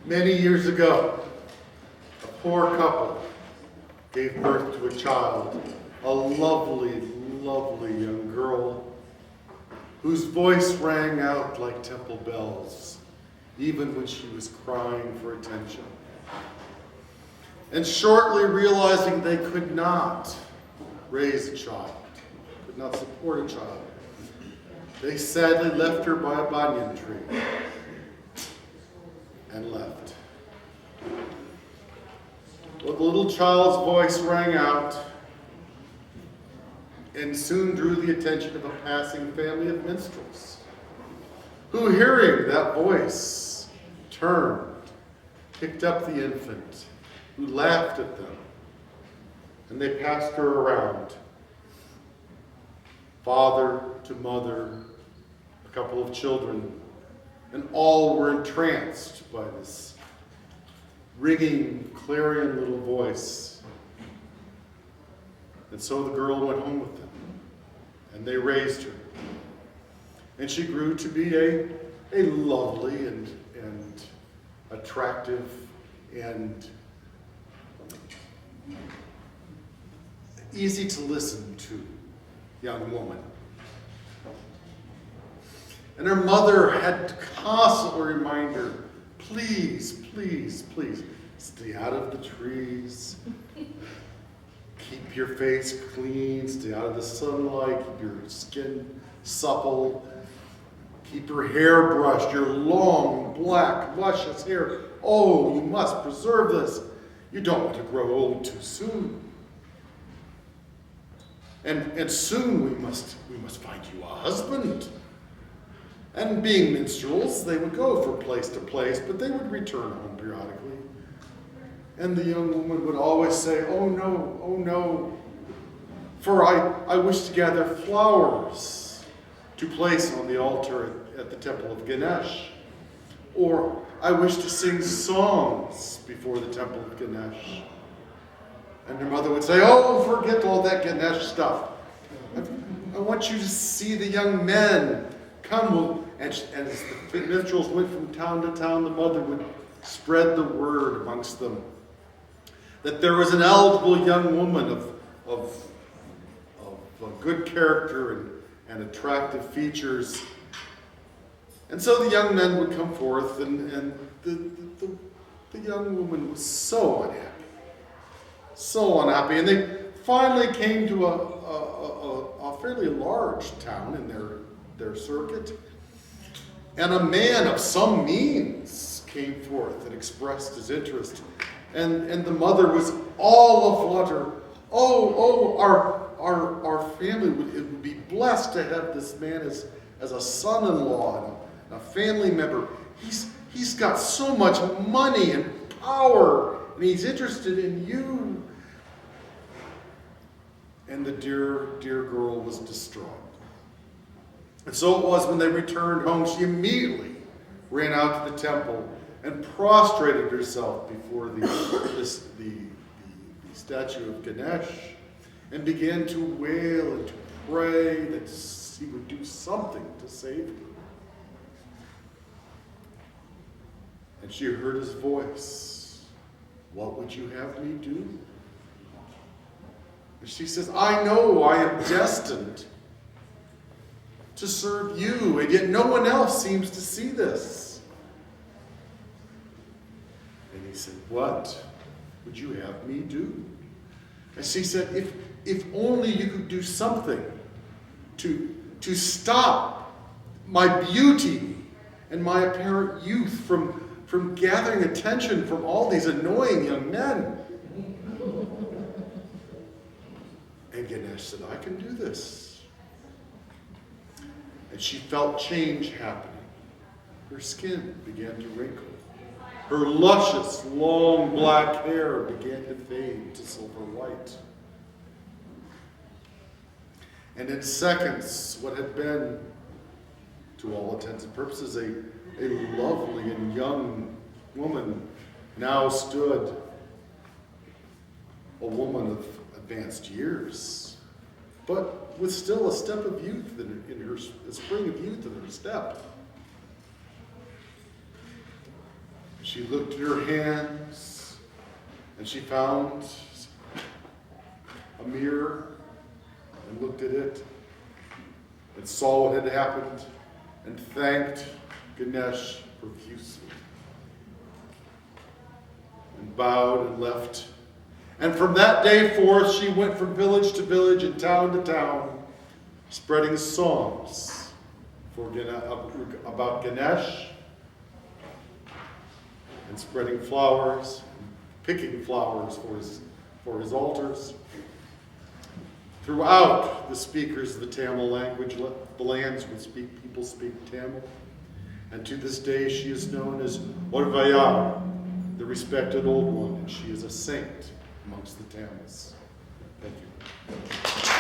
Many years ago, a poor couple gave birth to a child, a lovely, lovely young girl whose voice rang out like temple bells, even when she was crying for attention. And shortly realizing they could not raise a child, could not support a child, they sadly left her by a banyan tree and left. Well, the little child's voice rang out and soon drew the attention of a passing family of minstrels, who, hearing that voice, turned, picked up the infant, who laughed at them, and they passed her around, father to mother, a couple of children, and all were entranced by this ringing, clarion little voice. And so the girl went home with them, and they raised her. And she grew to be a lovely and attractive and easy to listen to young woman. And her mother had to constantly remind her, please, please, please, stay out of the trees. Keep your face clean, stay out of the sunlight, keep your skin supple. Keep your hair brushed, your long, black, luscious hair. Oh, you must preserve this. You don't want to grow old too soon. And soon we must find you a husband. And being minstrels, they would go from place to place, but they would return home periodically. And the young woman would always say, oh no, for I wish to gather flowers to place on the altar at the temple of Ganesh. Or I wish to sing songs before the temple of Ganesh. And her mother would say, oh, forget all that Ganesh stuff. I want you to see the young men come. And as the minstrels went from town to town, the mother would spread the word amongst them that there was an eligible young woman of good character and attractive features. And so the young men would come forth, and the young woman was so unhappy. And they finally came to a fairly large town in their circuit. And a man of some means came forth and expressed his interest. And the mother was all aflutter. Oh, our family would be blessed to have this man as a son-in-law and a family member. He's got so much money and power, and he's interested in you. And the dear girl was distraught. And so it was when they returned home, she immediately ran out to the temple and prostrated herself before the statue of Ganesh and began to wail and to pray that he would do something to save her. And she heard his voice. What would you have me do? And she says, I know I am destined to serve you, and yet no one else seems to see this. And he said, what would you have me do? And she said, if only you could do something to stop my beauty and my apparent youth from gathering attention from all these annoying young men. And Ganesh said, I can do this. And she felt change happening. Her skin began to wrinkle. Her luscious, long black hair began to fade to silver white. And in seconds, what had been, to all intents and purposes, a lovely and young woman now stood a woman of advanced years, but with still a step of youth in her, a spring of youth in her step. She looked at her hands, and she found a mirror and looked at it and saw what had happened and thanked Ganesh profusely and bowed and left. And from that day forth, she went from village to village and town to town, spreading songs about Ganesh and spreading flowers, picking flowers for his altars. Throughout the speakers of the Tamil language, the lands where people speak Tamil. And to this day, she is known as Orvayar, the respected old one, and she is a saint amongst the Tamils. Thank you.